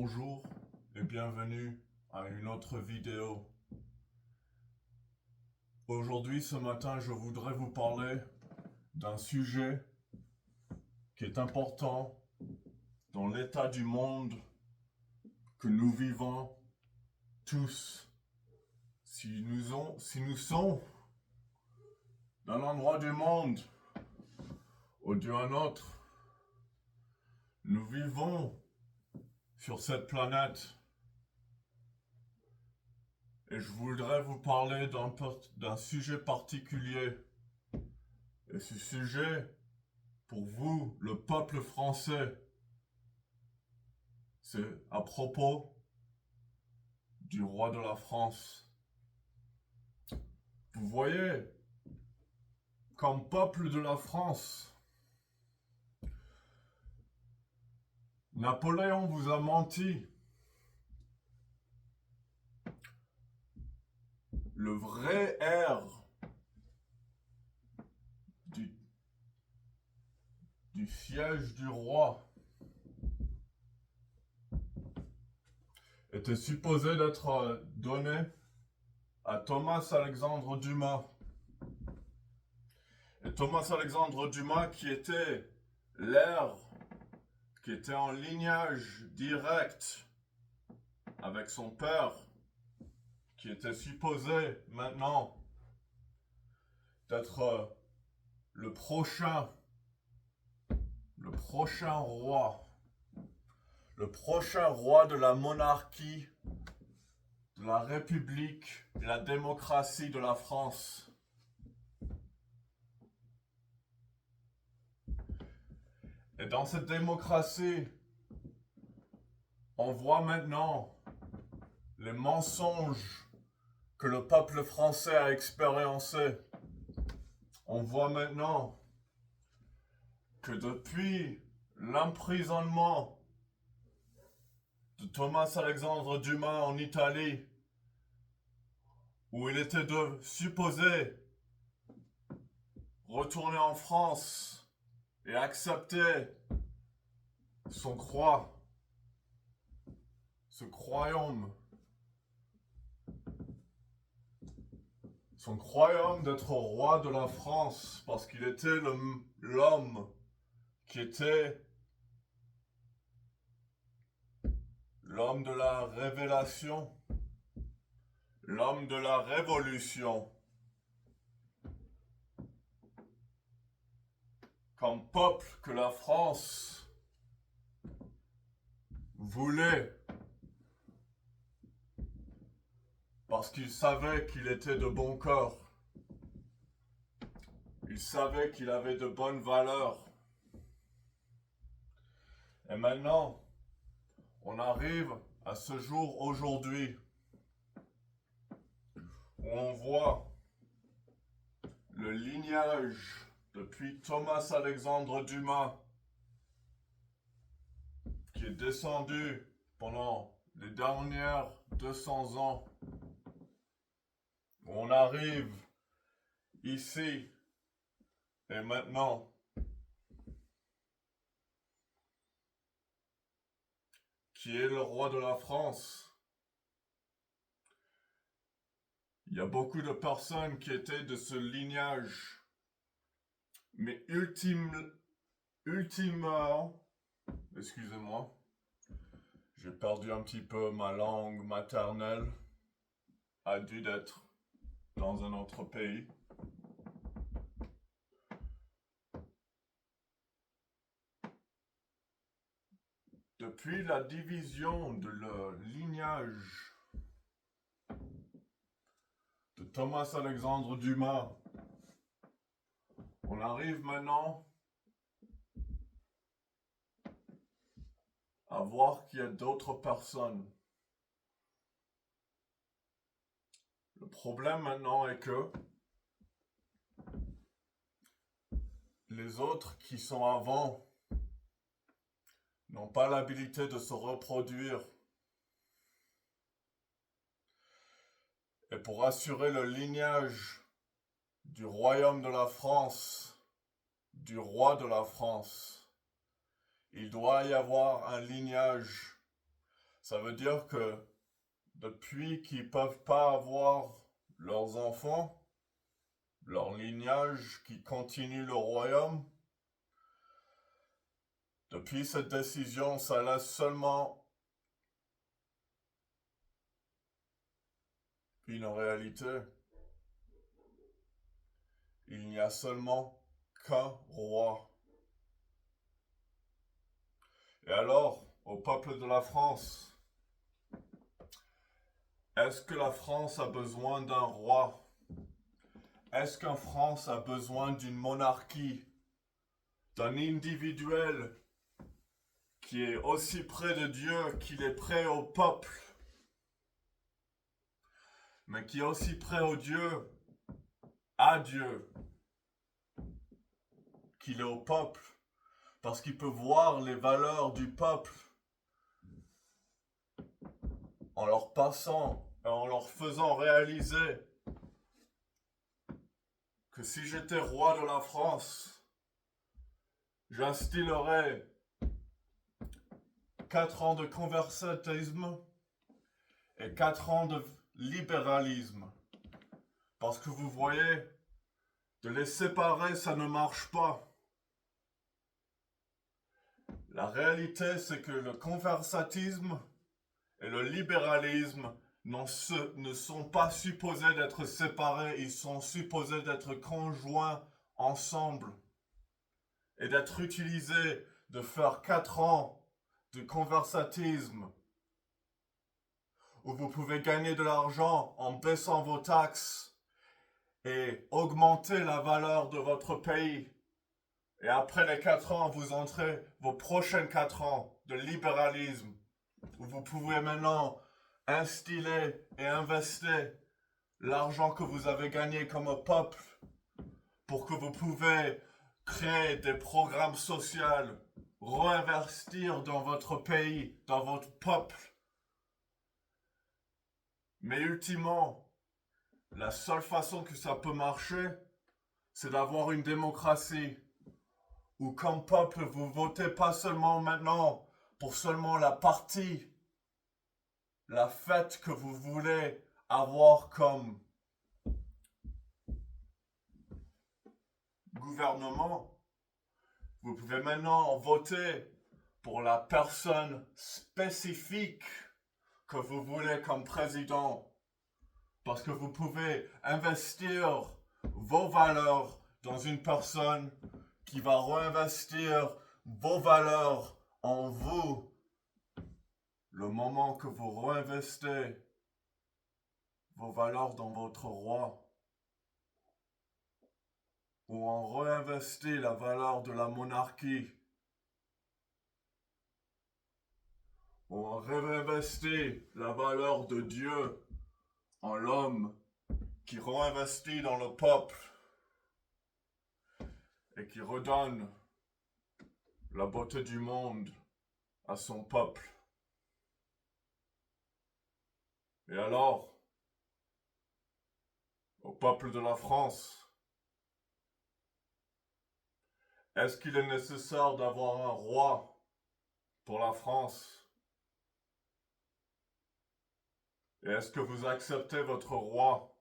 bonjour et bienvenue à une autre vidéo. Aujourd'hui, ce matin, je voudrais vous parler d'un sujet qui est important dans l'état du monde que nous vivons tous. Si nous sommes d'un endroit du monde ou d'un autre, nous vivons sur cette planète. Et je voudrais vous parler d'un sujet particulier. Et ce sujet, pour vous, le peuple français, c'est à propos du roi de la France. Vous voyez, comme peuple de la France, Napoléon vous a menti. Le vrai air du siège du roi était supposé d'être donné à Thomas Alexandre Dumas. Et Thomas Alexandre Dumas qui était l'air, qui était en lignage direct avec son père, qui était supposé maintenant d'être le prochain roi, le prochain roi de la monarchie, de la République et la démocratie de la France. Et dans cette démocratie, on voit maintenant les mensonges que le peuple français a expériencés. On voit maintenant que depuis l'emprisonnement de Thomas Alexandre Dumas en Italie, où il était supposé retourner en France et accepter son royaume d'être roi de la France, parce qu'il était l'homme qui était l'homme de la révélation, l'homme de la révolution. Comme peuple que la France voulait, parce qu'il savait qu'il était de bon cœur. Il savait qu'il avait de bonnes valeurs. Et maintenant, on arrive à ce jour aujourd'hui, où on voit le lignage depuis Thomas Alexandre Dumas, qui est descendu pendant les dernières 200 ans. On arrive ici et maintenant. Qui est le roi de la France. Il y a beaucoup de personnes qui étaient de ce lignage. Mais ultimement, excusez-moi, j'ai perdu un petit peu ma langue maternelle, a dû d'être dans un autre pays. Depuis la division de le lignage de Thomas Alexandre Dumas, on arrive maintenant à voir qu'il y a d'autres personnes. Le problème maintenant est que les autres qui sont avant n'ont pas l'habilité de se reproduire. Et pour assurer le lignage du royaume de la France, du roi de la France, il doit y avoir un lignage Ça veut dire que depuis qu'ils peuvent pas avoir leurs enfants, leur lignage qui continue le royaume, depuis cette décision, ça laisse seulement une réalité. Il n'y a seulement qu'un roi. Et alors, au peuple de la France, est-ce que la France a besoin d'un roi? Est-ce qu'en France a besoin d'une monarchie, d'un individuel qui est aussi près de Dieu qu'il est près au peuple, mais qui est aussi près au Dieu, à Dieu, qu'il est au peuple, parce qu'il peut voir les valeurs du peuple en leur passant, en leur faisant réaliser que si j'étais roi de la France, j'instillerais 4 ans de conservatisme et 4 ans de libéralisme. Parce que vous voyez, de les séparer, ça ne marche pas. La réalité, c'est que le conservatisme et le libéralisme ne sont pas supposés d'être séparés, ils sont supposés d'être conjoints ensemble et d'être utilisés, de faire 4 ans de conservatisme où vous pouvez gagner de l'argent en baissant vos taxes et augmenter la valeur de votre pays. Et après les 4 ans, vous entrez vos prochaines 4 ans de libéralisme, où vous pouvez maintenant instiller et investir l'argent que vous avez gagné comme peuple pour que vous pouvez créer des programmes sociaux, réinvestir dans votre pays, dans votre peuple. Mais ultimement, la seule façon que ça peut marcher, c'est d'avoir une démocratie où comme peuple, vous votez pas seulement maintenant pour seulement la partie, la fête que vous voulez avoir comme gouvernement. Vous pouvez maintenant voter pour la personne spécifique que vous voulez comme président. Parce que vous pouvez investir vos valeurs dans une personne qui va réinvestir vos valeurs en vous. Le moment que vous réinvestissez vos valeurs dans votre roi, ou on réinvestit la valeur de la monarchie, ou on réinvestit la valeur de Dieu en l'homme qui réinvestit dans le peuple et qui redonne la beauté du monde à son peuple. Et alors, au peuple de la France, est-ce qu'il est nécessaire d'avoir un roi pour la France? Et est-ce que vous acceptez votre roi